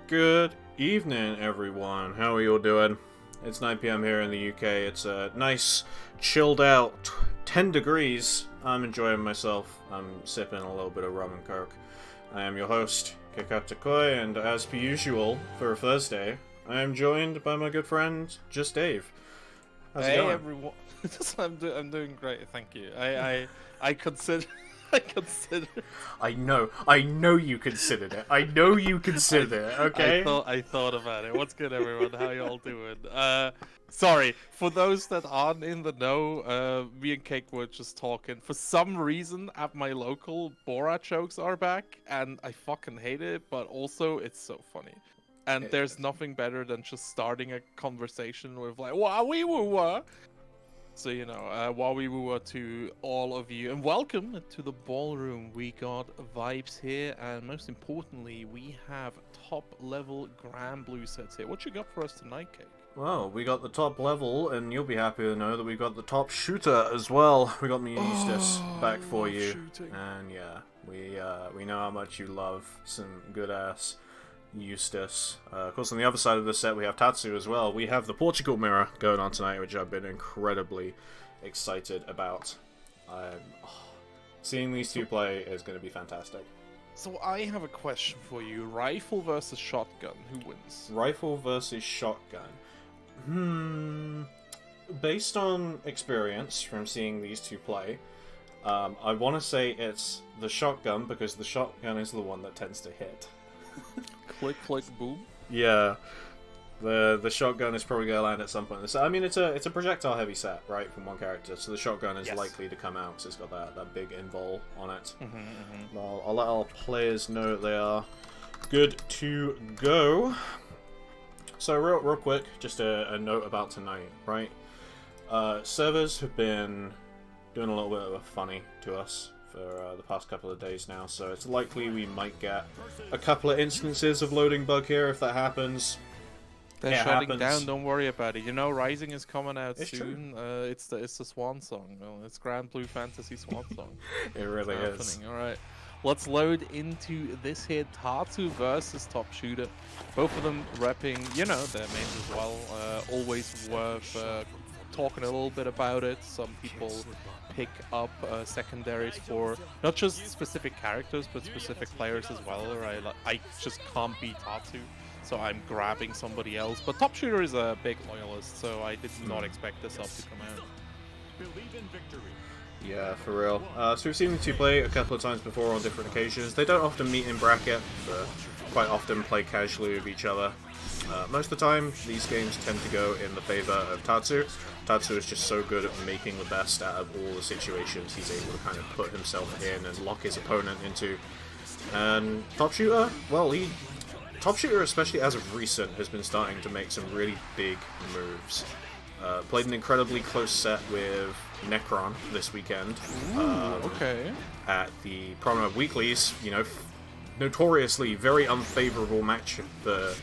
Good evening, everyone. How are you all doing? It's 9 PM here in the UK. It's a nice, chilled out 10 degrees. I'm enjoying myself. I'm sipping a little bit of rum and coke. I am your host, Kekatakoi, and as per usual, for a Thursday, I am joined by my good friend, Just Dave. How's it going? Hey everyone, I'm doing great, thank you. I consider. I know you considered it. I know you considered it, okay? I thought about it. What's good, everyone? How y'all doing? Sorry for those that aren't in the know. Me and Cake were just talking. For some reason, at my local, Borat jokes are back, and I fucking hate it. But also, it's so funny. And there's nothing better than just starting a conversation with like, "Wow, we were." So, you know, while we were to all of you, and welcome to the ballroom. We got vibes here, and most importantly, we have top-level Gran blue sets here. What you got for us tonight, Cake? Well, we got the top level, and you'll be happy to know that we got the Topshoota as well. We got me and Eustace back for you. Shooting. And yeah, we know how much you love some good-ass Eustace. Of course, on the other side of the set, we have Tatsu as well. We have the Portugal mirror going on tonight, which I've been incredibly excited about. Seeing these two play is going to be fantastic. So I have a question for you. Rifle versus shotgun, who wins? Rifle versus shotgun. Based on experience from seeing these two play, I want to say it's the shotgun, because the shotgun is the one that tends to hit. Click, click, boom. Yeah, the shotgun is probably going to land at some point. So, I mean, it's a projectile heavy set, right, from one character, so the shotgun is likely to come out, because it's got that big invol on it. I'll let our players know they are good to go. So real quick, just a note about tonight, right? Servers have been doing a little bit of a funny to us for the past couple of days now, so it's likely we might get a couple of instances of loading bug here if that happens. They're shutting down, don't worry about it. You know, Rising is coming out soon. It's the swan song. Well, it's Grand Blue Fantasy swan song. It really is. Alright. Let's load into this here. Tatsu versus Topshoota. Both of them repping, you know, their mains as well. Always worth talking a little bit about it. Some people pick up secondaries for not just specific characters, but specific players as well. Right? Like, I just can't beat Tatsu, so I'm grabbing somebody else. But Topshoota is a big loyalist, so I did not expect this up to come out. Believe in victory. Yeah, for real. So we've seen the two play a couple of times before on different occasions. They don't often meet in bracket, but quite often play casually with each other. Most of the time, these games tend to go in the favor of Tatsu. Tatsu is just so good at making the best out of all the situations he's able to kind of put himself in and lock his opponent into. And Topshoota, well, Topshoota, especially as of recent, has been starting to make some really big moves. Played an incredibly close set with Necron this weekend. At the Promenade Weeklies, you know, notoriously very unfavorable match for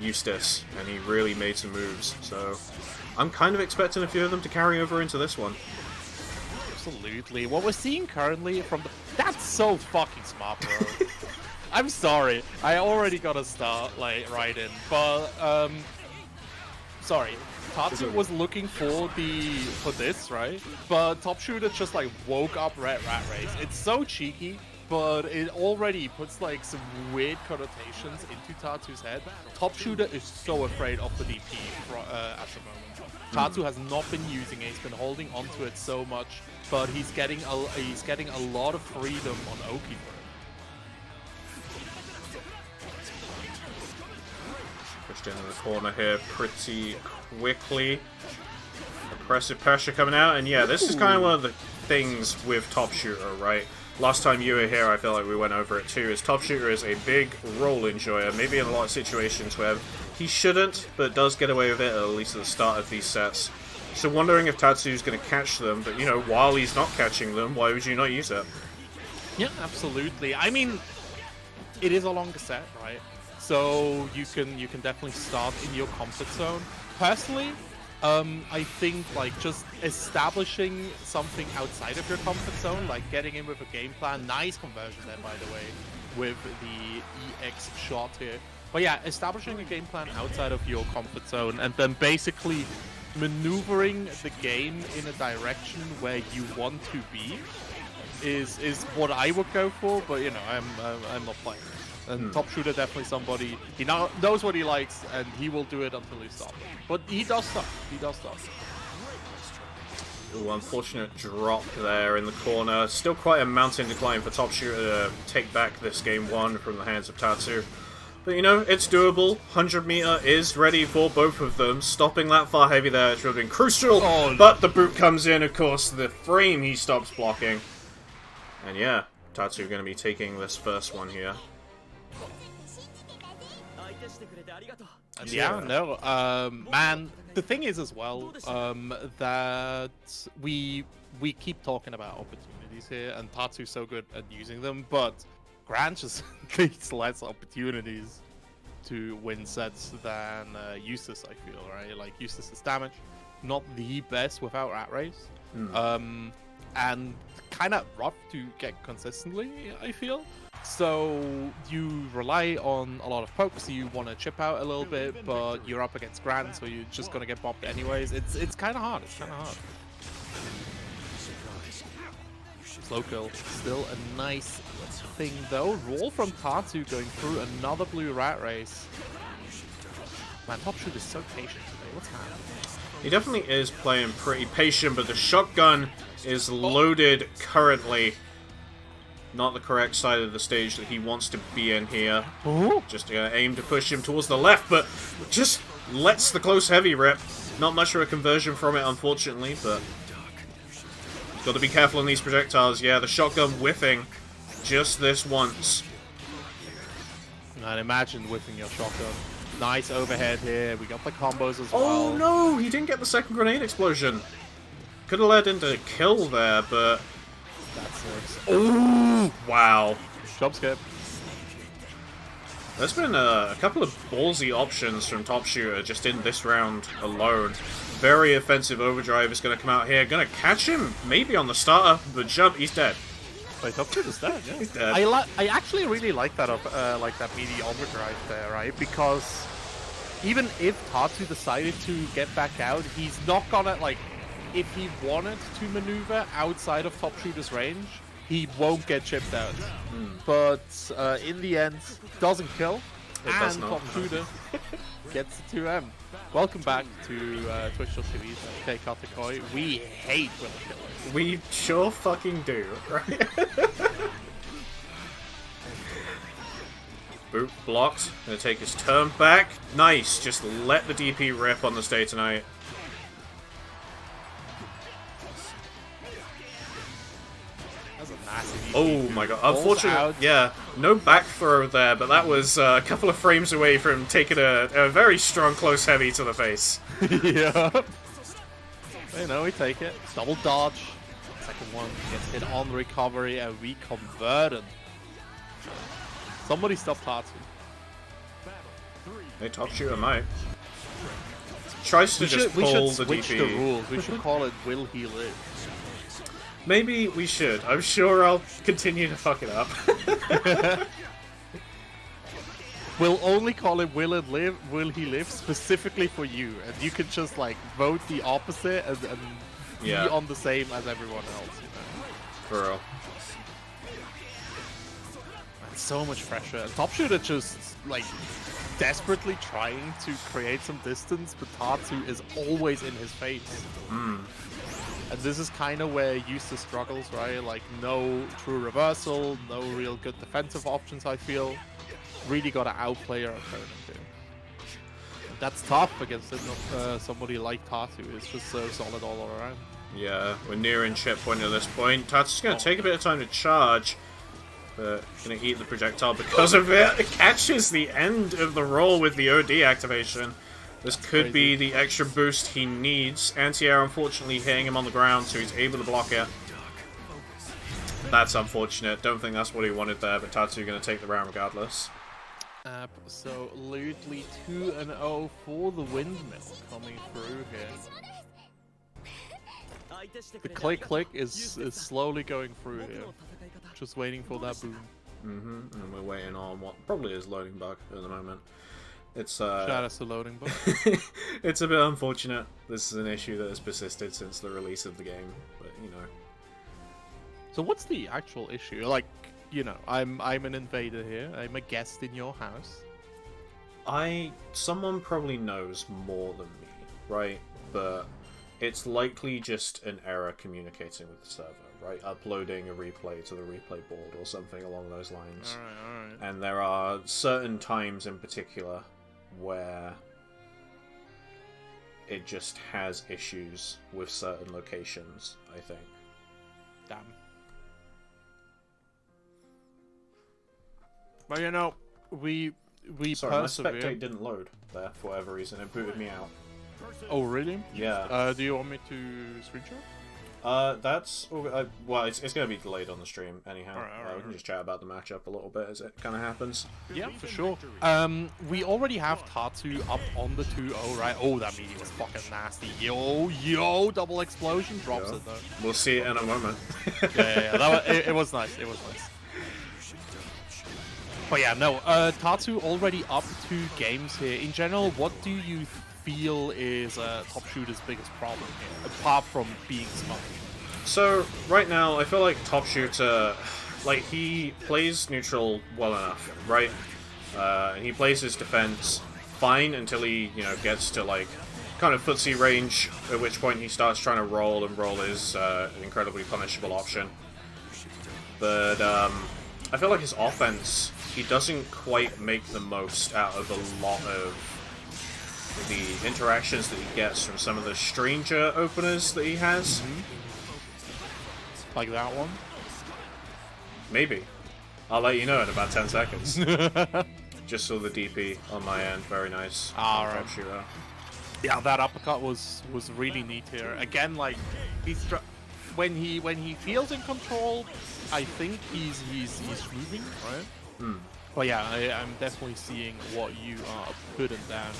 Eustace, and he really made some moves. So I'm kind of expecting a few of them to carry over into this one. Absolutely. What we're seeing currently from the... That's so fucking smart, bro. I'm sorry. I already got a start, like, right in. But, sorry. Tatsu was looking for this, right? But Topshoota just like woke up Rat Race. It's so cheeky, but it already puts like some weird connotations into Tatsu's head. Topshoota is so afraid of the DP at the moment. Tatsu has not been using it. He's been holding onto it so much, but he's getting a lot of freedom on Oki for it. Pushed into the corner here pretty quickly. Aggressive pressure coming out, and yeah, this is kind of one of the things with Topshoota, right? Last time you were here, I feel like we went over it too, is Topshoota is a big role enjoyer, maybe in a lot of situations where he shouldn't, but does get away with it, at least at the start of these sets. So wondering if Tatsu's going to catch them, but you know, while he's not catching them, why would you not use it? Yeah, absolutely. I mean, it is a longer set, right? So you can definitely start in your comfort zone. Personally, I think like just establishing something outside of your comfort zone, like getting in with a game plan. Nice conversion there, by the way, with the EX shot here. But yeah, establishing a game plan outside of your comfort zone and then basically maneuvering the game in a direction where you want to be is what I would go for. But you know, I'm not playing. And Topshoota definitely somebody, he knows what he likes and he will do it until he stops. But he does stuff. He does stuff. Ooh, unfortunate drop there in the corner. Still quite a mountain decline for Topshoota to take back this game 1 from the hands of Tatsu. But you know, it's doable. 100 meter is ready for both of them. Stopping that far heavy there should have been crucial. Oh, but the boot comes in, of course, the frame he stops blocking. And yeah, Tatsu going to be taking this first one here. And yeah, no, man, the thing is as well, that we keep talking about opportunities here, and Tatsu's so good at using them, but Gran just needs less opportunities to win sets than Eustace, I feel, right? Like, Eustace's damage, not the best without Rat Race, and kind of rough to get consistently, I feel. So you rely on a lot of pokes, so you want to chip out a little bit, but you're up against Gran, so you're just gonna get bopped anyways. It's kind of hard. It's kind of hard. Slow kill, still a nice thing though. Roll from Tatsu going through another blue Rat Race. Man, Topshoota is so patient today. What's happening? He definitely is playing pretty patient, but the shotgun is loaded currently. Not the correct side of the stage that he wants to be in here. Just aim to push him towards the left, but just lets the close heavy rip. Not much of a conversion from it, unfortunately, but got to be careful on these projectiles. Yeah, the shotgun whiffing just this once. And imagine whiffing your shotgun. Nice overhead here. We got the combos as well. Oh no, he didn't get the second grenade explosion. Could have led into a kill there, but That's it. oh wow. Jump skip. There's been a couple of ballsy options from Topshoota just in this round alone. Very offensive overdrive is going to come out here. Going to catch him, maybe on the starter, but jump, he's dead. Wait, Topshoota dead, yeah. He's dead. I actually really like that meaty overdrive there, right? Because even if Tatsu decided to get back out, he's not gonna, like, if he wanted to maneuver outside of Topshoota's range, he won't get chipped out. But in the end, doesn't kill, does and not. Topshoota gets the 2M. Welcome back to Twitch.tv, okay, Katakoi. We hate when the killers. We sure fucking do, right? Boot blocked. Gonna take his turn back. Nice. Just let the DP rip on the stay tonight. That's a massive Oh my god. Unfortunately, yeah, no back throw there, but that was a couple of frames away from taking a very strong close heavy to the face. Yeah. You know, we take it. Double dodge. Second one gets hit on the recovery, and we converted. Somebody stop Tatsu. Hey, Topshoota might. Tries to just pull the switch DP. the rules. We should call it Will He Live? Maybe we should. I'm sure I'll continue to fuck it up. We'll only call it Will He Live specifically for you, and you can just like vote the opposite and be on the same as everyone else. You know? For real. Man, so much pressure. And Topshoota just like desperately trying to create some distance, but Tatsu is always in his face. And this is kind of where Eustace struggles, right? Like no true reversal, no real good defensive options. I feel. Really got to outplay your opponent here. That's tough against somebody like Tatsu. It's just so solid all around. Yeah, we're nearing checkpoint at this point. Tatsu's going to take a bit of time to charge, but going to eat the projectile because of it. It catches the end of the roll with the OD activation. This could be the extra boost he needs. Anti-air unfortunately hitting him on the ground, so he's able to block it. That's unfortunate. Don't think that's what he wanted there, but Tatsu going to take the round regardless. Absolutely 2-0 for the Windmill coming through here. The click is slowly going through here. Just waiting for that boom. And we're waiting on what probably is loading bug at the moment. It's Shout out to loading bug. it's a bit unfortunate. This is an issue that has persisted since the release of the game, but you know. So what's the actual issue? Like, you know, I'm an invader here. I'm a guest in your house. Someone probably knows more than me, right? But it's likely just an error communicating with the server, right? Uploading a replay to the replay board or something along those lines. Alright. And there are certain times in particular where it just has issues with certain locations, I think. Damn. But you know, we Sorry, my persevere. spectate didn't load there for whatever reason. It booted me out. Oh really? Yeah. Do you want me to screenshot? That's... well, it's going to be delayed on the stream anyhow. Alright, we can just chat about the matchup a little bit as it kind of happens. Yeah, for sure. We already have Tatsu up on the 2-0, right? Oh, that meteor was fucking nasty. Yo, double explosion drops it though. We'll see it in a moment. Yeah. It was nice. It was nice. But yeah, no. Tatsu already up 2 games here. In general, what do you feel is Topshoota's biggest problem here, apart from being smart? So, right now, I feel like Topshoota, like, he plays neutral well enough, right? He plays his defense fine until he, you know, gets to, like, kind of footsie range, at which point he starts trying to roll, and roll is an incredibly punishable option. But, I feel like his offense, he doesn't quite make the most out of a lot of the interactions that he gets from some of the stranger openers that he has. Like that one? Maybe. I'll let you know in about 10 seconds. Just saw the DP on my end. Very nice. Alright. Topshoota. Yeah, that uppercut was really neat here. Again, like when he feels in control, I think he's moving, right? But yeah, I'm definitely seeing what you are putting down.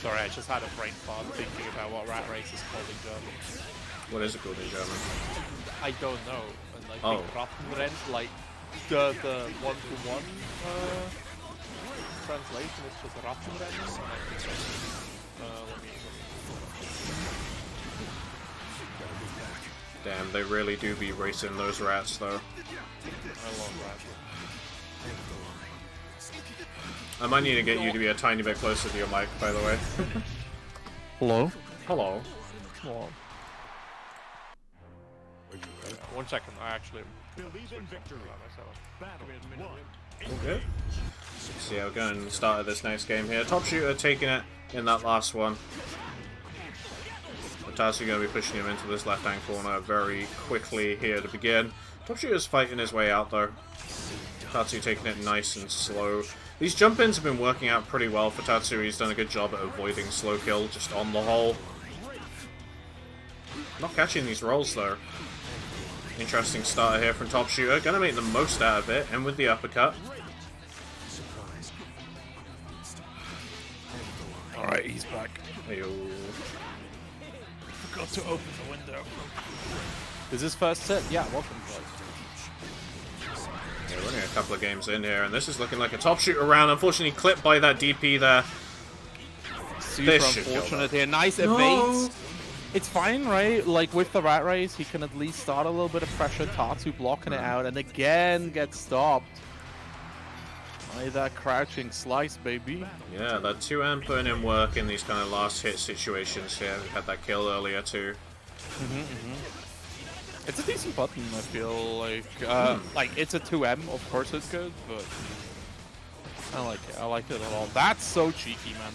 Sorry, I just had a brain fart thinking about what Rat Race is called in German. What is it called in German? I don't know. And like Oh. Rattenrennen, like the one-to-one translation is just Rattenrennen. Let me. Damn, they really do be racing those rats, though. I love rats. I might need to get you to be a tiny bit closer to your mic, by the way. Hello? Hello. Well, 1 second, I actually Believe in victory. Battle 1. All good. So yeah, we're going to start this next game here. Topshoota taking it in that last one. Tatsu going to be pushing him into this left-hand corner very quickly here to begin. Topshoota's fighting his way out though. Tatsu taking it nice and slow. These jump-ins have been working out pretty well for Tatsu. He's done a good job at avoiding slow kill just on the whole. Not catching these rolls though. Interesting starter here from Topshoota. Gonna make the most out of it, and with the uppercut. Alright, he's back. Ayo. Forgot to open the window. Is this first set? Yeah, welcome, guys. Yeah, we're only a couple of games in here, and this is looking like a Topshoota round. Unfortunately, clipped by that DP there. Super This should kill unfortunate that. here. Nice evade. It's fine, right? Like with the Rat Race, he can at least start a little bit of pressure. Tatsu blocking it out, and again gets stopped by that crouching slice, baby. Yeah, that 2M putting in work in these kind of last hit situations here. We had that kill earlier too. It's a decent button, I feel like. Like, it's a 2M, of course it's good, but I like it. I like it a lot. That's so cheeky, man.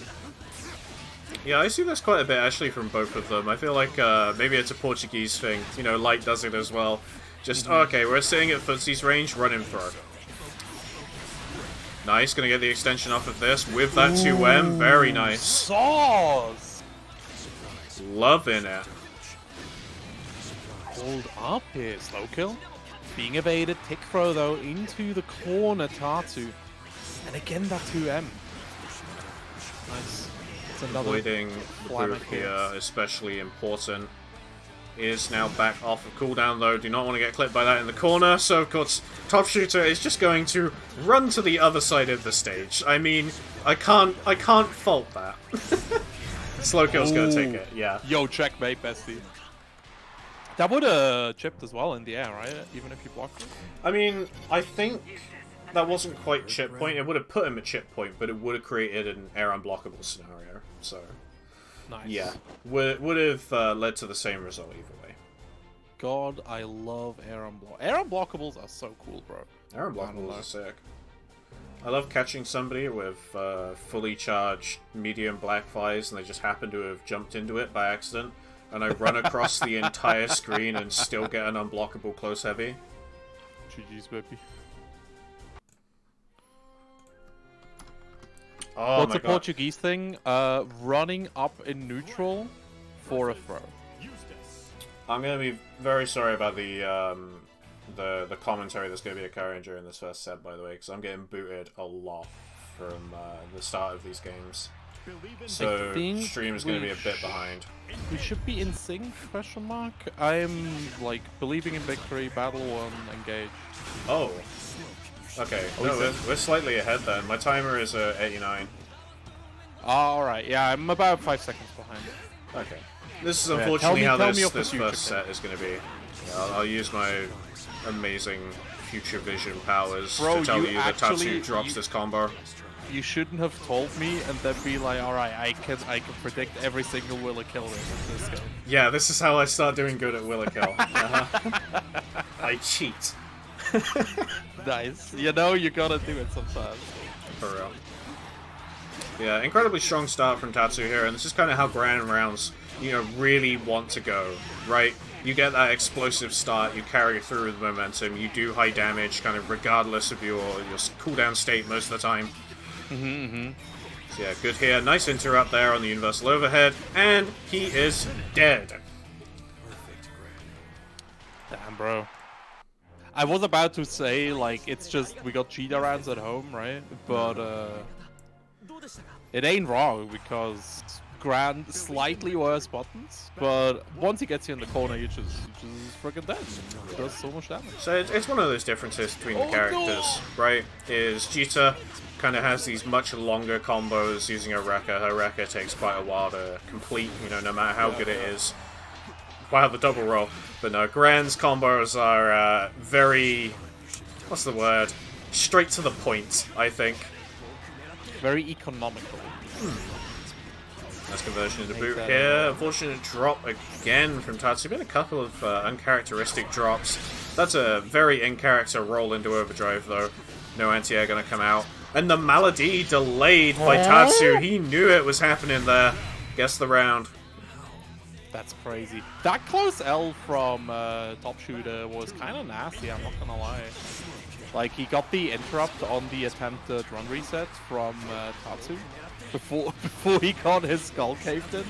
Yeah, I see this quite a bit actually from both of them. I feel like maybe it's a Portuguese thing. You know, Light does it as well. Just, okay, we're sitting at Footsie's range, run and throw. Nice, gonna get the extension off of this with that 2M. Very nice. Sauce! Loving it. Hold up here. Slow kill. Being evaded. Tick throw, though, into the corner, Tatsu. And again, that 2M. Nice. It's another Avoiding the flyback boot here, especially important. is now back off of cooldown, though. Do not want to get clipped by that in the corner. So, of course, Topshoota is just going to run to the other side of the stage. I mean, I can't fault that. Slow kill's gonna take it, yeah. Yo, checkmate, bestie. That would have chipped as well in the air, right? Even if you blocked it? I mean, I think that wasn't quite chip point. It would have put him at chip point, but it would have created an air unblockable scenario. So, Nice. yeah, would have led to the same result either way. God, I love air unblock. Air unblockables are so cool, bro. Air unblockables are sick. I love catching somebody with fully charged medium black flies and they just happen to have jumped into it by accident, and I run across the entire screen and still get an unblockable close heavy. GG's, baby. Oh What's my the God. Portuguese thing? Running up in neutral for a throw. I'm gonna be very sorry about the commentary that's gonna be occurring during this first set, by the way, because I'm getting booted a lot from the start of these games. So stream is gonna be a bit behind. We should be in sync, question mark? I'm, like, believing in victory, battle 1, engage. Oh. Okay, no, we're slightly ahead then. My timer is 89. Alright, yeah, I'm about 5 seconds behind. Okay. This is Yeah, unfortunately tell how me of the this future, first set is going to be. Yeah, I'll use my amazing future vision powers Bro, to tell you you that Tatsu actually- drops this combo. You shouldn't have told me and then be like, alright, I can predict every single Willa kill in this game. Yeah, this is how I start doing good at Willa Kill. I cheat. Nice. You know, you gotta do it sometimes. For real. Yeah, incredibly strong start from Tatsu here, and this is kind of how Gran rounds, you know, really want to go, right? You get that explosive start, you carry through with momentum, you do high damage, kind of regardless of your cooldown state most of the time. So yeah, good here. Nice interrupt there on the universal overhead, and he is dead. Damn, bro. I was about to say, like, it's just, we got cheetah rounds at home, right? But, it ain't wrong, because Gran slightly worse buttons, but once he gets you in the corner, you just freaking dead. It does so much damage. So it's one of those differences between the characters, right? Is Cheetah kind of has these much longer combos using her Rekka. Her Rekka takes quite a while to complete, you know, no matter how good it is. Wow, the double roll. But no, Gran's combos are very, what's the word? Straight to the point, I think. Very economical. Nice conversion into boot here. Unfortunate drop again from Tatsu. Been a couple of uncharacteristic drops. That's a very in-character roll into overdrive, though. No anti-air gonna come out. And the Malady delayed by Tatsu. He knew it was happening there. Guess the round. That's crazy. That close L from Topshoota was kind of nasty, I'm not gonna lie. Like, he got the interrupt on the attempted run reset from Tatsu before he got his skull caved in.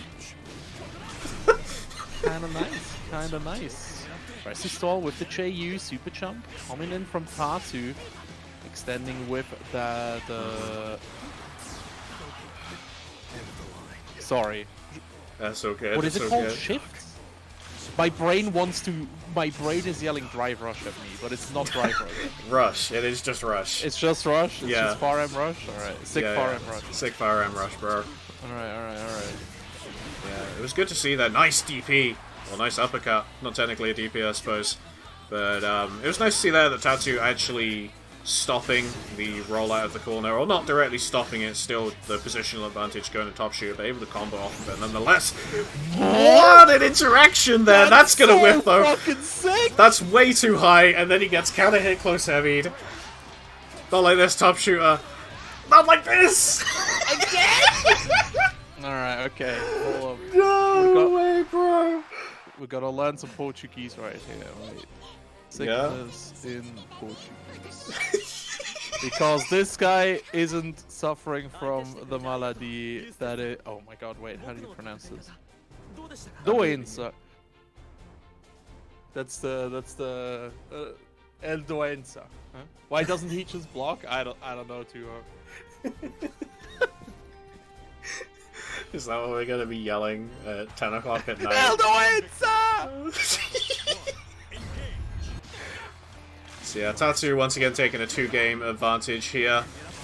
Kinda nice, kinda nice. Pressy stall with the JU super jump coming in from Tatsu, extending with the sorry. That's okay. What is it that's called? okay. Shift? My brain is yelling drive rush at me, but it's not drive rush. Rush. It is just rush. It's just rush? It's Yeah. just far M rush? Alright. Sick far M rush. Sick far M rush, bro. Alright. Yeah, it was good to see that. Nice DP. Well, nice uppercut. Not technically a DP, I suppose. But it was nice to see there that Tatsu actually stopping the roll out of the corner, or not directly stopping it, still the positional advantage going to Topshoota, but able to combo off of it nonetheless. What an interaction there! That's gonna so whiff though. Fucking sick! That's way too high, and then he gets counter hit close heavied. Not like this, Topshoota. Not like this! Alright, okay. Hold up. No way, bro! We gotta learn some Portuguese right here, right? Sickness in Portuguese. Because this guy isn't suffering from the malady that it. Oh my god, wait, how do you pronounce this? Doença. That's the El Doença. Huh? Why doesn't he just block? I don't know too. Is that what we're gonna be yelling at 10 o'clock at night? El Doença! So yeah, Tatsu once again taking a 2-game advantage here.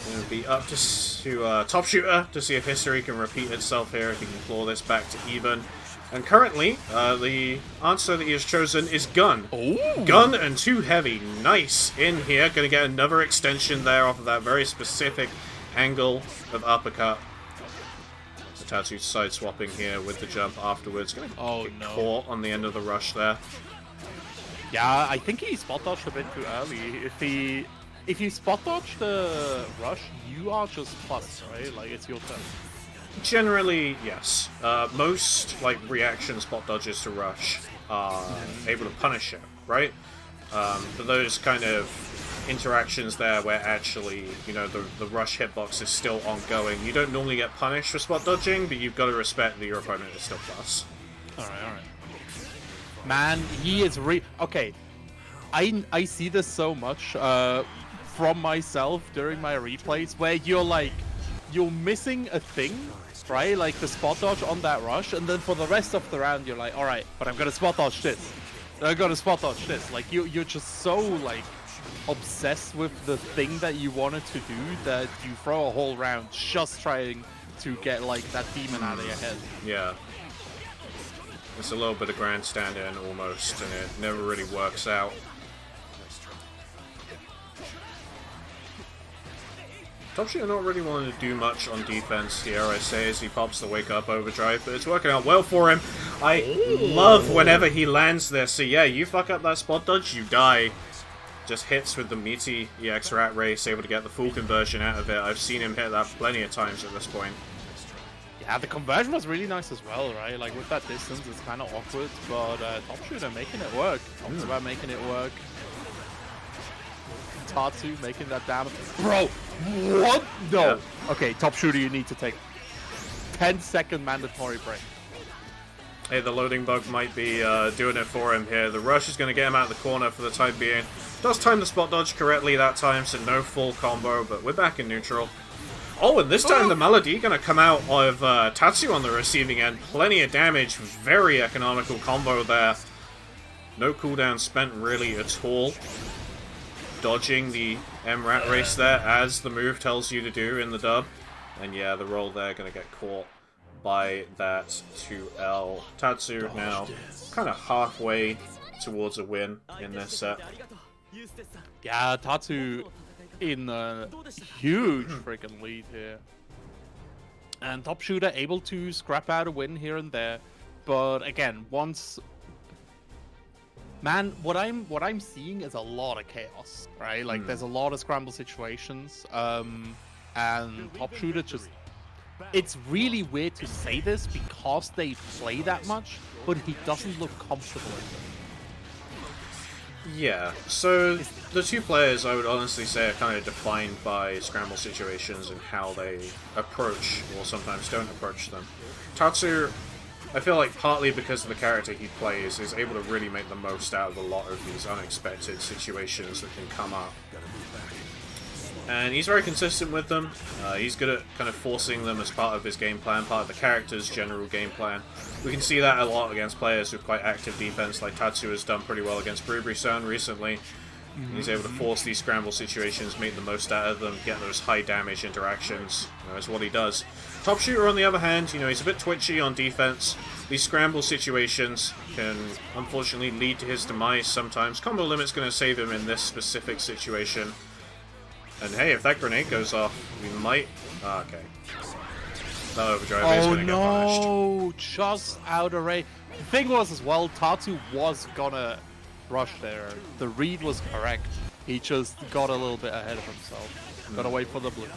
Going to be up to Topshoota to see if history can repeat itself here, if he can claw this back to even. And currently, the answer that he has chosen is Gun. Ooh. Gun and 2 heavy. Nice in here. Going to get another extension there off of that very specific angle of uppercut. The Tatsu side-swapping here with the jump afterwards. Going to get caught on the end of the rush there. Yeah, I think he spot dodged a bit too early. If you spot dodge the rush, you are just plus, right? Like, it's your turn. Generally, yes. Most reaction spot dodges to rush are able to punish it, right? But those kind of interactions there where actually, the rush hitbox is still ongoing, you don't normally get punished for spot dodging, but you've got to respect that your opponent is still plus. Alright. Man, he is okay. I see this so much from myself during my replays where you're missing a thing, right? Like the spot dodge on that rush, and then for the rest of the round you're like, alright, but I'm gonna spot dodge this. I'm gonna spot dodge this. Like you're just so obsessed with the thing that you wanted to do that you throw a whole round just trying to get that demon out of your head. Yeah. It's a little bit of grandstanding almost, and it never really works out. Topshoota not really wanting to do much on defense here, I say, as he pops the wake up overdrive, but it's working out well for him. I love whenever he lands this. So yeah, you fuck up that spot dodge, you die. Just hits with the meaty EX Rat Race, able to get the full conversion out of it. I've seen him hit that plenty of times at this point. Yeah, the conversion was really nice as well, right? Like with that distance, it's kind of awkward, but Topshoota making it work. Talks about making it work. Tatsu making that damage. Bro, what? No. Yeah. Okay, Topshoota, you need to take 10-second mandatory break. Hey, the loading bug might be doing it for him here. The rush is going to get him out of the corner for the time being. Does time the spot dodge correctly that time, so no full combo, but we're back in neutral. Oh, and this time the Melody going to come out of Tatsu on the receiving end. Plenty of damage, very economical combo there. No cooldown spent really at all. Dodging the M-Rat Race there, as the move tells you to do in the dub. And yeah, the roll there going to get caught by that 2L. Tatsu now kind of halfway towards a win in this set. Yeah, Tatsu in a huge freaking lead here. And Topshoota able to scrap out a win here and there. But again, once... Man, what I'm seeing is a lot of chaos, right? Like, there's a lot of scramble situations, and Topshoota just... It's really weird to say this because they play that much, but he doesn't look comfortable in it. Yeah, so the two players, I would honestly say, are kind of defined by scramble situations and how they approach, or sometimes don't approach them. Tatsu, I feel like partly because of the character he plays, is able to really make the most out of a lot of these unexpected situations that can come up. And he's very consistent with them. He's good at kind of forcing them as part of his game plan, part of the character's general game plan. We can see that a lot against players with quite active defense, like Tatsu has done pretty well against Brubri-san recently. He's able to force these scramble situations, make the most out of them, get those high damage interactions. Is what he does. Topshoota, on the other hand, he's a bit twitchy on defense. These scramble situations can unfortunately lead to his demise sometimes. Combo limit's going to save him in this specific situation. And hey, if that grenade goes off, we might... okay. That overdrive is going to get punished. No, just out of range. The thing was as well, Tatsu was gonna rush there. The read was correct. He just got a little bit ahead of himself. Gotta wait for the blue.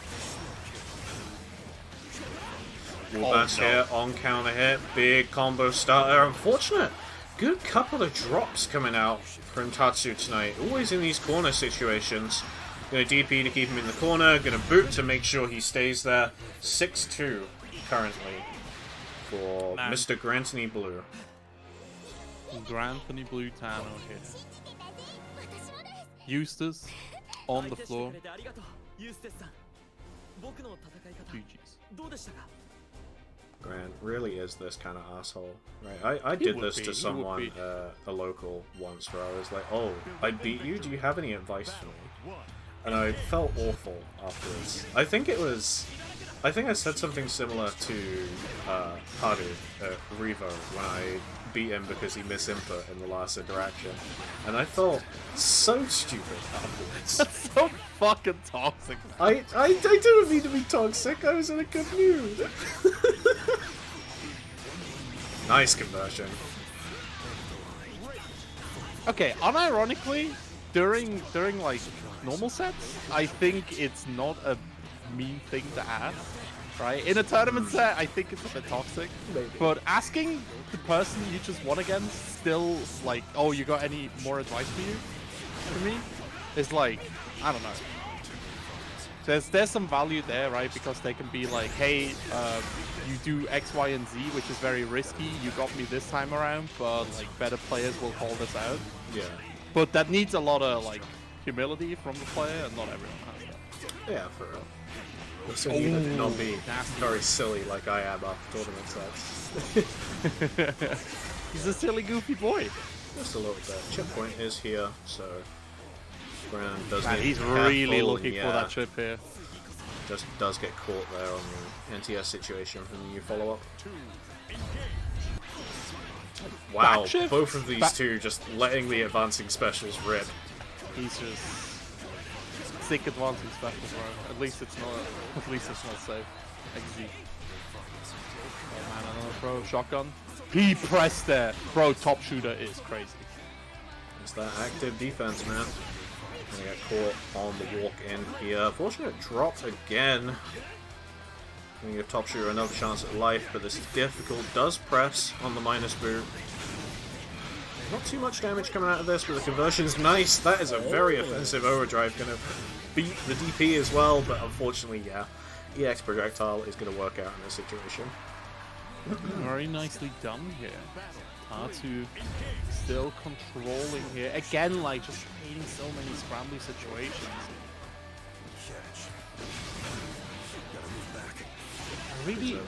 Wallbats here, on counter hit, big combo starter. Unfortunate. Good couple of drops coming out from Tatsu tonight. Always in these corner situations. Gonna DP to keep him in the corner, gonna boot to make sure he stays there. 6-2 currently for Mr. Grantony Blue. Grantony Blue Tano here. Eustace on the floor. GG's. Gran really is this kind of asshole, right? I did this to someone, a local, once, where I was like, "Oh, I beat you. Do you have any advice for me?" And I felt awful afterwards. I think I said something similar to Haru at Revo when I beat him because he misinput in the last interaction, and I felt so stupid afterwards. That's so fucking toxic. I didn't mean to be toxic. I was in a good mood. Nice conversion. Okay, unironically, during like normal sets, I think it's not a mean thing to ask, right? In a tournament set, I think it's a bit toxic. Maybe. But asking the person you just won against still like, oh, you got any more advice for me? Is like, I don't know. There's some value there, right? Because they can be like, hey, you do X, Y, and Z, which is very risky. You got me this time around, but like better players will call this out. Yeah. But that needs a lot of like humility from the player, and not everyone has that. Yeah, for real. Also, you need to not be very silly like I am after tournament sets. He's a silly, goofy boy. Just a little bit. Chip point is here, so Gran does Man, get he's careful, really looking and, for that chip here. Just does get caught there on the NTS situation from the new follow-up. Wow, Backshift? both of these two just letting the advancing specials rip. He's just sick advancing special, bro. At least it's not. At least it's not safe. XZ. Oh man, I don't know, bro. Shotgun. He pressed there, bro. Topshoota is crazy. It's that active defense, man. Gonna get caught on the walk in here. Fortunate drop again. Gonna give Topshoota another chance at life, but this is difficult. Does press on the minus boot. Not too much damage coming out of this, but the conversion's nice. That is a very offensive overdrive. Gonna beat the DP as well, but unfortunately, yeah, EX projectile is gonna work out in this situation. Very nicely done here. Tatsu still controlling here. Again, like just creating so many scrambly situations. Really,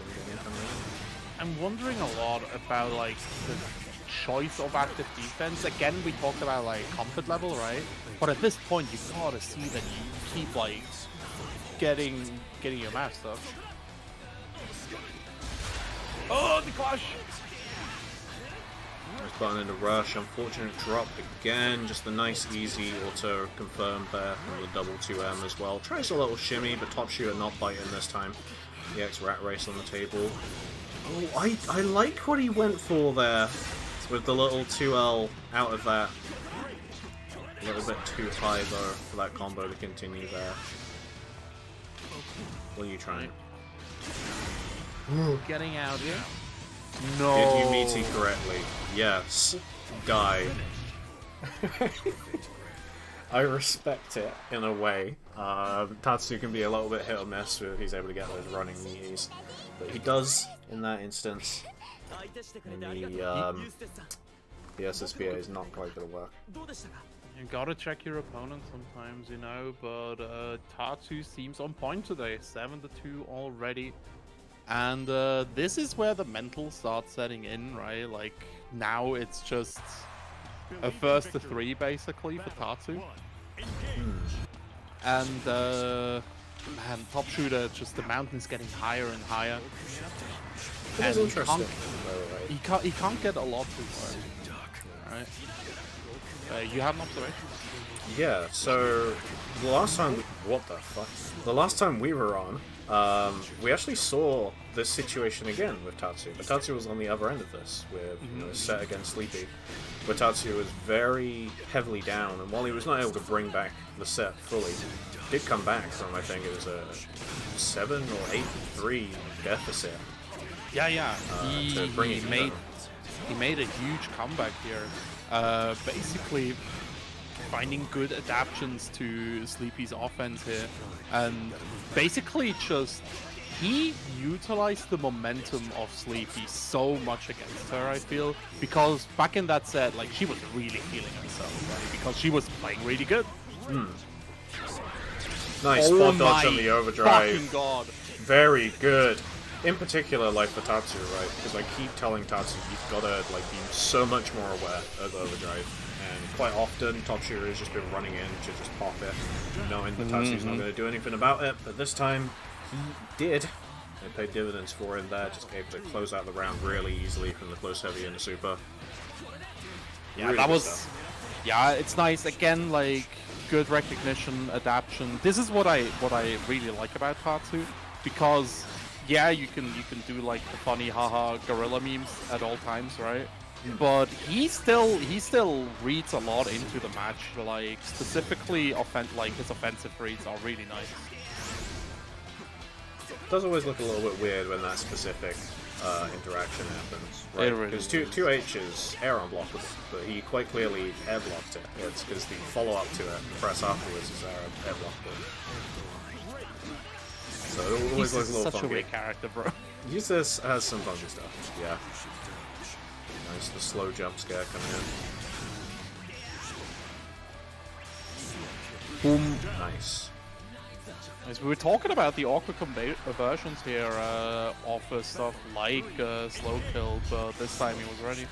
I'm wondering a lot about like the choice of active defense. Again, we talked about like comfort level, right? But at this point, you gotta see that you keep like getting your match stuff. Oh, the clash! Button into rush, unfortunate drop again, just a nice easy auto confirm there from the double 2M as well. Tries a little shimmy, but Topshoota not biting this time. EX rat race on the table. Oh, I like what he went for there with the little 2L out of that. A little bit too high though for that combo to continue there. What are you trying? Getting out here. No. Did you meet it correctly? Yes. Die. I respect it in a way. Tatsu can be a little bit hit or miss if he's able to get those running meaties, but he does in that instance. And the SSBA is not quite going to work. You gotta check your opponent sometimes, you know, but Tatsu seems on point today. 7-2 already. And this is where the mental starts setting in, right? Like, now it's just a first to 3 basically for Tatsu. And man, Topshoota, just the mountain's getting higher and higher. That is And interesting. he can't get a lot too far. Right? You have an observation? Yeah, so the last time what the fuck? The last time we were on, we actually saw this situation again with Tatsu, but Tatsu was on the other end of this, with you know, set against Sleepy, where Tatsu was very heavily down, and while he was not able to bring back the set fully, did come back from, I think it was a 7 or 8-3 deficit. Yeah. He made a huge comeback here. Basically finding good adaptations to Sleepy's offense here, and basically just he utilized the momentum of Sleepy so much against her, I feel, because back in that set, like, she was really feeling herself, right? Because she was playing really good. Nice spot dodge on the overdrive. Fucking god. Very good. in particular, like for Tatsu, right? Because I keep telling Tatsu, you've got to like be so much more aware of overdrive. And quite often, Topshoota has just been running in to just pop it, knowing that Tatsu's not going to do anything about it. But this time, he did. It paid dividends for him there, just able to close out the round really easily from the close heavy and the super. Yeah, Really that good was... stuff. Yeah, it's nice. Again, like, good recognition, adaptation. This is what I really like about Tatsu, because, yeah, you can do, like, the funny haha gorilla memes at all times, right? But he still reads a lot into the match. Like specifically, like his offensive reads are really nice. It does always look a little bit weird when that specific interaction happens, right? Really Because 2H is air unblockable, but he quite clearly air blocked it. It's because the follow-up to it, the press afterwards, is air blockable. So it always looks a little such funky. a weird character, bro. Eustace has some funky stuff, yeah. Nice, the slow jump scare coming in. Boom. Nice. As we were talking about the awkward versions here of stuff like slow kill, but this time he was ready.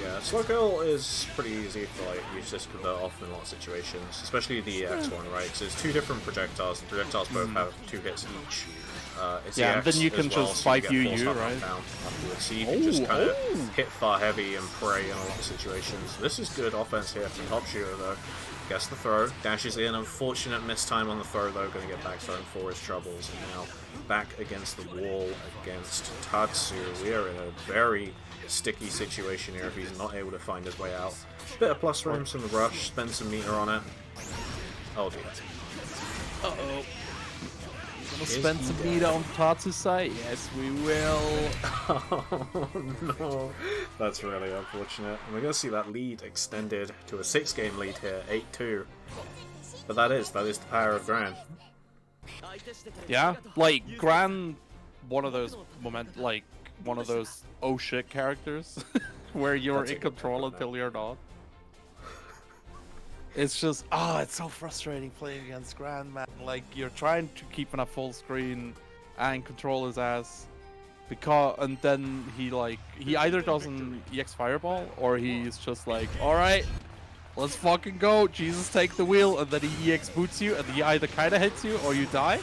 Yeah, slow kill is pretty easy for like Eustace to convert off in a lot of situations, especially the EX one, right? Because there's two different projectiles, and projectiles both have 2 hits each. It's Yeah, and EX then you can as well, just so fight you, get you, forced right? down afterwards. So you can just kind of hit far heavy and prey in a lot of situations. This is good offense here from Topshoota though. Gets the throw, dashes in, unfortunate miss time on the throw though, going to get back thrown for his troubles. And now back against the wall against Tatsu. We are in a very sticky situation here if he's not able to find his way out. Bit of plus frames from the rush, spend some meter on it. Oh dear. Uh-oh. Gonna spend some meter on Tatsu's side? Yes, we will. Oh no, that's really unfortunate. And we're going to see that lead extended to a 6-game lead here, 8-2. But that is the power of Gran. Yeah, like Gran, one of those oh shit characters where you're That's a in good control point, until you're not. It's just, it's so frustrating playing against Gran, man. Like, you're trying to keep in a full screen and control his ass, and then he either doesn't EX Fireball, or he's just like, alright, let's fucking go, Jesus take the wheel, and then he EX boots you, and he either kinda hits you, or you die,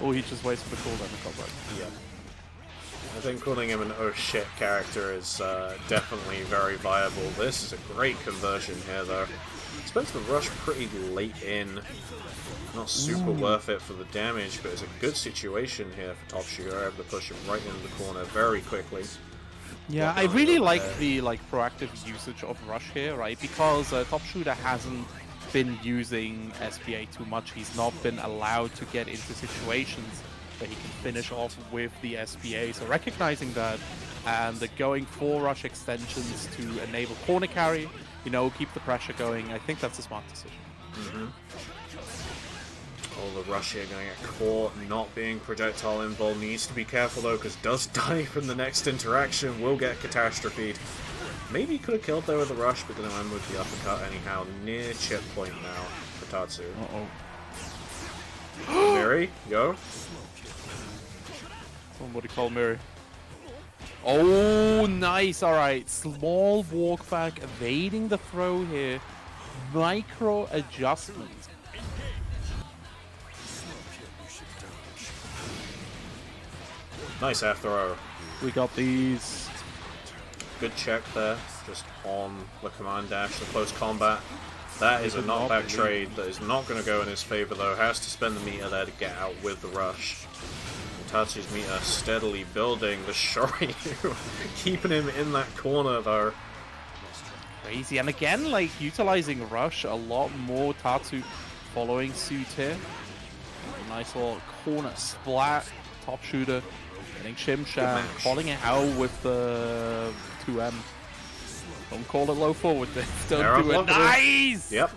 or he just waits for the cooldown to come back. Yeah. I think calling him an oh shit character is definitely very viable. This is a great conversion here though. Spends the rush pretty late in. Not super worth it for the damage, but it's a good situation here for Topshoota. Able to push him right into the corner very quickly. Yeah, I really like the proactive usage of rush here, right? Because Topshoota hasn't been using SPA too much. He's not been allowed to get into situations that he can finish off with the SPA. So recognizing that and going for rush extensions to enable corner carry, keep the pressure going, I think that's a smart decision. All the rush here going to get caught, not being projectile involved. Needs to be careful though, because does die from the next interaction, will get catastrophed. Maybe could have killed there with the rush, but going to end with the uppercut anyhow. Near chip point now for Tatsu. Miri, go. Somebody call Miri. Oh, nice. Alright. Small walk back, evading the throw here. Micro adjustment. Nice air throw. We got these. Good check there, just on the command dash, the close combat. That is a knockback trade that is not going to go in his favor though. Has to spend the meter there to get out with the rush. Tatsu's meter steadily building. The Shoryu keeping him in that corner though. Crazy. And again, utilizing rush a lot more. Tatsu following suit here. Nice little corner splat. Topshoota getting Shimshan, calling it out with the 2M. Don't call it low forward. Don't do it. Nice! Yep.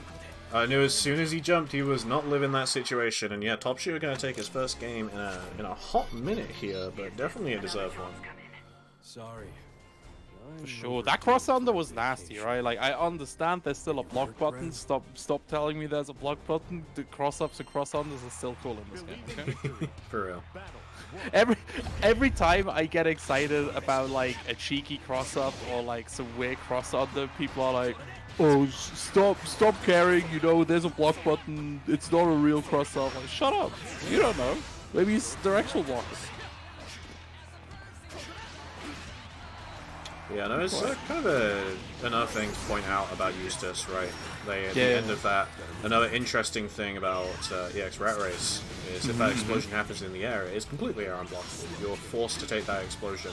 I knew as soon as he jumped, he was not living that situation. And yeah, Topshoota going to take his first game in a hot minute here, but definitely a deserved one. Sorry. For sure. That cross under was nasty, right? Like, I understand there's still a block button. Stop telling me there's a block button. The cross-ups and cross-unders are still cool in this game, okay? For real. Every time I get excited about, like, a cheeky cross-up or, like, some weird cross-under, people are like, oh, stop caring, you know, there's a block button. It's not a real cross-up. Like, shut up. You don't know. Maybe it's directional blockers. Yeah, no, it's kind of another thing to point out about Eustace, right? At the end of that, another interesting thing about EX Rat Race is if that explosion happens in the air, it is completely air unblockable. You're forced to take that explosion.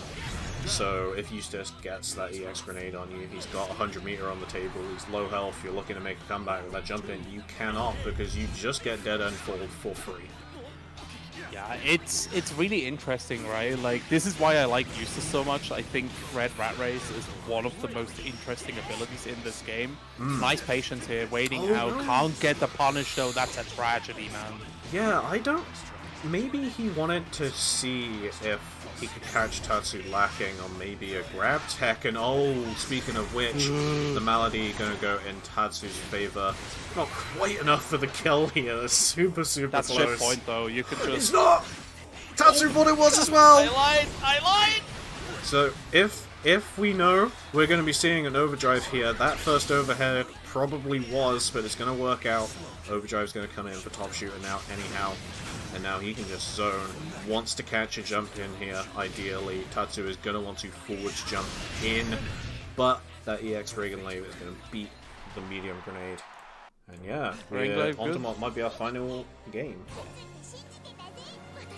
So if Eustace gets that EX grenade on you, he's got 100 meter on the table, he's low health, you're looking to make a comeback with that jump in, you cannot because you just get dead end falled for free. Yeah, it's really interesting, right? Like, this is why I like Eustace so much. I think Red Rat Race is one of the most interesting abilities in this game. Nice patience here, waiting out, can't get the punish though, that's a tragedy, man. Yeah, I don't... Maybe he wanted to see if he could catch Tatsu lacking on maybe a grab tech, and speaking of which, the Malady gonna go in Tatsu's favor. Not quite enough for the kill here, that's super That's close. chip point though, you could just... It's not! Tatsu thought it was as well! I lied! So, if we know we're gonna be seeing an overdrive here, that first overhead probably was, but it's gonna work out. Overdrive's gonna come in for Topshoota now anyhow. And now he can just zone. Wants to catch a jump in here, ideally. Tatsu is going to want to forwards jump in, but that EX Reagan Lave is going to beat the medium grenade. And yeah, Ultimate might be our final game.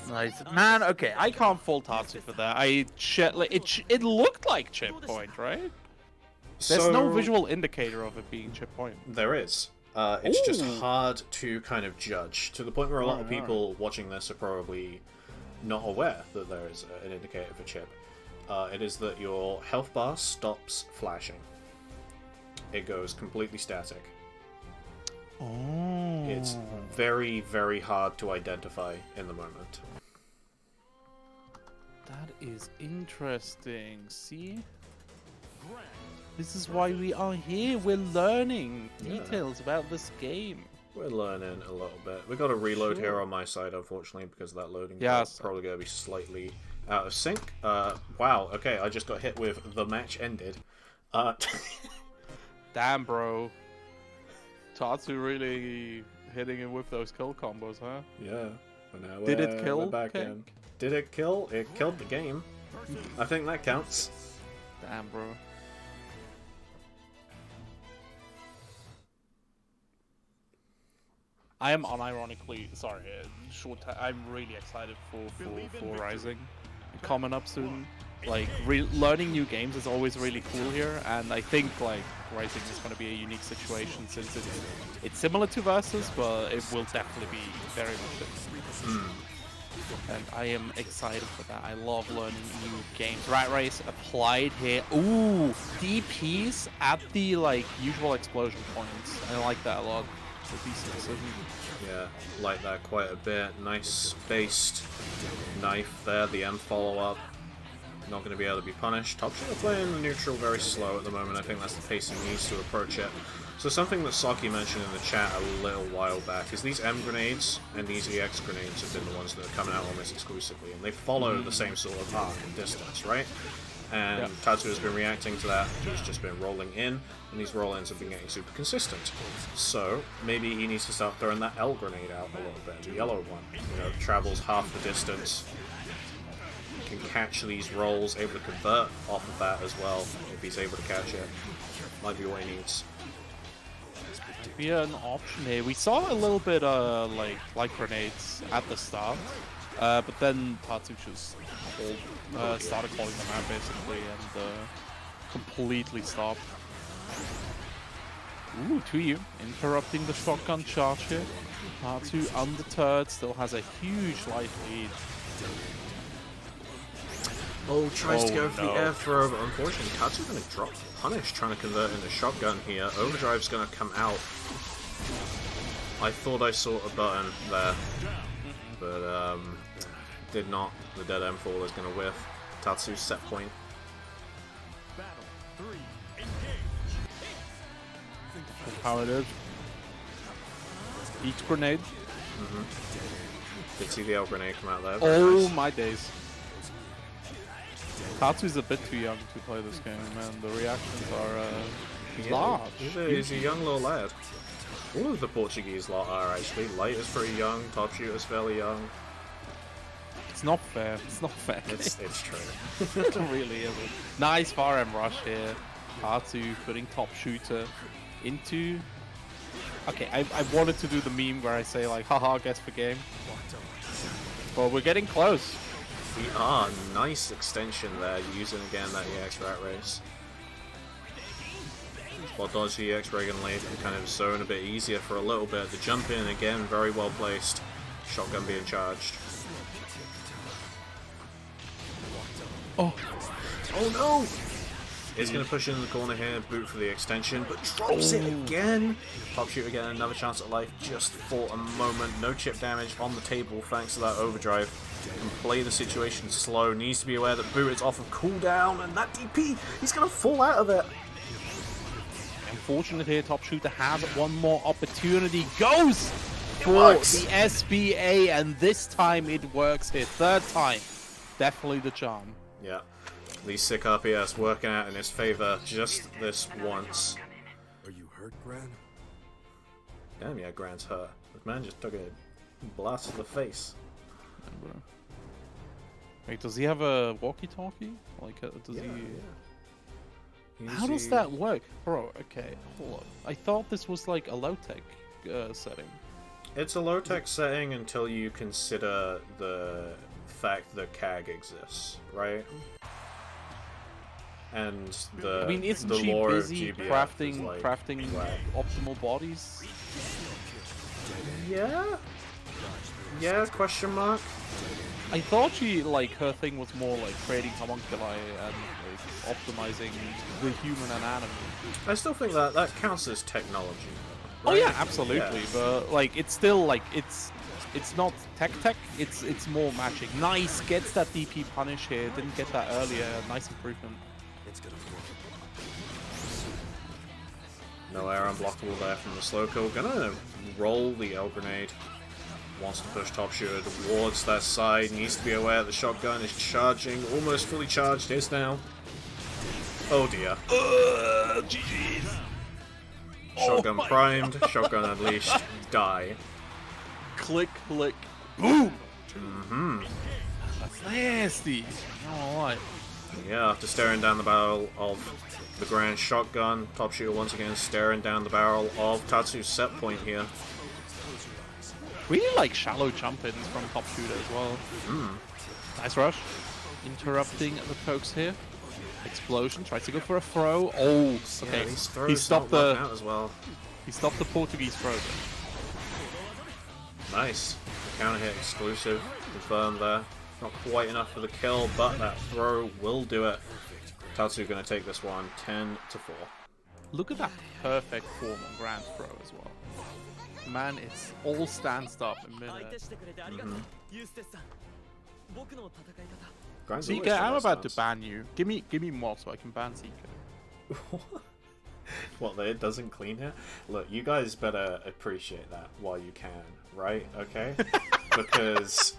Nice. Man, okay, I can't fault Tatsu for that. It looked like chip point, right? There's no visual indicator of it being chip point. There is. It's just hard to kind of judge, to the point where a lot of people watching this are probably not aware that there is an indicator for chip. It is that your health bar stops flashing. It goes completely static. Oh. It's very, very hard to identify in the moment. That is interesting. See? This is why we are here. We're learning details about this game. We're learning a little bit. We got a reload here on my side, unfortunately, because that loading is probably going to be slightly out of sync. Wow, okay, I just got hit with the match ended. Damn, bro. Tatsu really hitting him with those kill combos, huh? Yeah. But now Did it kill? Did it kill? It killed the game. I think that counts. Damn, bro. I am unironically I'm really excited for Rising coming up soon. Like, learning new games is always really cool here, and I think like Rising is going to be a unique situation since it's similar to Versus, but it will definitely be very much different. And I am excited for that. I love learning new games. Rat Race applied here. Ooh, DPs at the like usual explosion points. I like that a lot. It's a decent decision. Yeah, like that quite a bit. Nice spaced knife there. The M follow-up. Not going to be able to be punished. Topshoota playing the neutral very slow at the moment. I think that's the pace he needs to approach it. So something that Saki mentioned in the chat a little while back is these M grenades and these EX grenades have been the ones that are coming out almost exclusively, and they follow the same sort of arc and distance, right? And Tatsu has been reacting to that. He's just been rolling in, and these roll-ins have been getting super consistent. So maybe he needs to start throwing that L grenade out a little bit, the yellow one. You know, travels half the distance, can catch these rolls, able to convert off of that as well if he's able to catch it. Might be what he needs. Be an option here. We saw a little bit like grenades at the start, but then Tatsu just started calling them out basically and completely stopped. Ooh, to you, interrupting the shotgun charge here. Tatsu undeterred, still has a huge life lead. Oh, tries to go for the air throw, but unfortunately Tatsu's going to drop punish trying to convert into shotgun here. Overdrive's going to come out. I thought I saw a button there, but did not. The dead M4 is going to whiff. Tatsu's set point. Three, engage. That's how it is. Each grenade. Did see the L grenade come out there. Oh Nice. my days. Tatsu's a bit too young to play this game, man. The reactions are large. He's a young little lad. All of the Portuguese lot are actually. Light is pretty young, Topshoota's fairly young. It's not fair. It's not fair. It's true. It really isn't. Nice FT10 rush here. Tatsu putting Topshoota into... Okay, I wanted to do the meme where I say like, haha, guess the game. But we're getting close. We are. Nice extension there, using again that EX rat race. While dodge the EX regularly and kind of zone a bit easier for a little bit. The jump in again, very well placed. Shotgun being charged. Oh, Oh no! It's going to push in the corner here, boot for the extension, but drops it again! Topshoota again, another chance at life just for a moment. No chip damage on the table thanks to that overdrive. Can play the situation slow, needs to be aware that boot is off of cooldown, and that DP, he's going to fall out of it! unfortunate here. Topshoota has one more opportunity. Goes for works. the SBA, and this time it works here. Third time. Definitely the charm. Yeah. These sick RPS working out in his favor just this once. Are you hurt, Gran? Damn, yeah, Gran's hurt. This man just took a blast to the face. Wait, does he have a walkie-talkie? Like, does Yeah, he... yeah. How does that work? Bro, okay, hold on. I thought this was like a low-tech setting. It's a low-tech setting until you consider the fact that CAG exists, right? And the I mean, isn't the she lore busy of GBF crafting, is like crafting whack. optimal bodies? Yeah? Yeah, question mark? I thought she, like, her thing was more like creating homunculi and like optimizing the human anatomy. I still think that that counts as technology. Oh right? yeah, absolutely. Yeah. But like, it's still like it's not tech. It's more magic. Nice, gets that DP punish here. Didn't get that earlier. Nice improvement. It's gonna work. No air unblockable there from the slow kill. Gonna roll the L grenade. Wants to push Topshoota towards that side. Needs to be aware the shotgun is charging. Almost fully charged. Is now. Oh dear. GG's. Shotgun Oh my primed. Shotgun unleashed. Die. Click, click, boom. Mm-hmm. That's nasty. Alright. Yeah, after staring down the barrel of the Gran shotgun, Topshoota once again staring down the barrel of Tatsu's set point here. Really like shallow jump-ins from Topshoota as well. Nice rush. Interrupting the pokes here. Explosion. Tries to go for a throw. Oh, okay. Yeah, these throws He stopped not working the out as well. Portuguese throw. Nice. The counter hit exclusive. Confirmed there. Not quite enough for the kill, but that throw will do it. Tatsu gonna take this one 10-4. Look at that perfect form on Grand throw as well. Man, it's all stands up in minutes. Gran's Seeker, always the I'm best about to stance. ban you. Give me more so I can ban Seeker. What, that it doesn't clean here? Look, you guys better appreciate that while you can, right? Okay? Because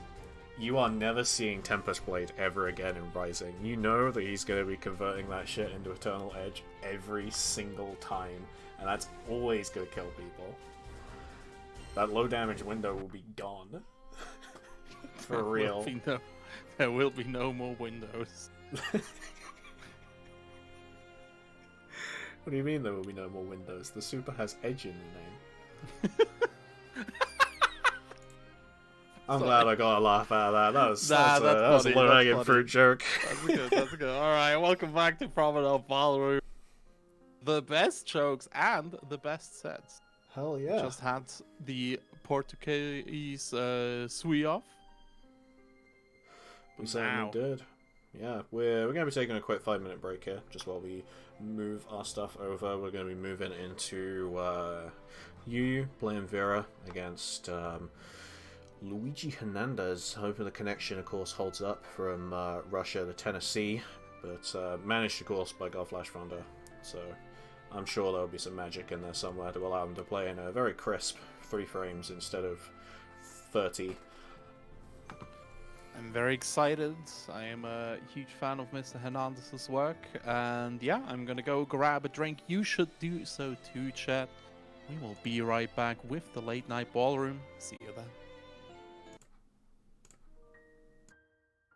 you are never seeing Tempest Blade ever again in Rising. You know that he's going to be converting that shit into Eternal Edge every single time, and that's always going to kill people. That low damage window will be gone. For real. There will be no more windows. What do you mean there will be no more windows? The super has Edge in the name. I'm glad I got a laugh out of that. That was, that was a low-hanging fruit joke. That's good, that's good. Alright, welcome back to Promenade Ballroom. The best jokes and the best sets. Hell yeah. Just had the Portuguese sui off. We certainly did. Yeah, we're going to be taking a quick 5-minute break here, just while we move our stuff over. We're going to be moving into Yu playing Vera against Luigi Hernandez. Hoping the connection, of course, holds up from Russia to Tennessee. but managed to course by Godflash Thunder. So I'm sure there'll be some magic in there somewhere to allow him to play in a very crisp 3 frames instead of 30. I'm very excited. I am a huge fan of Mr. Hernandez's work, and yeah, I'm gonna go grab a drink. You should do so too, chat. We will be right back with the late night ballroom. See you then.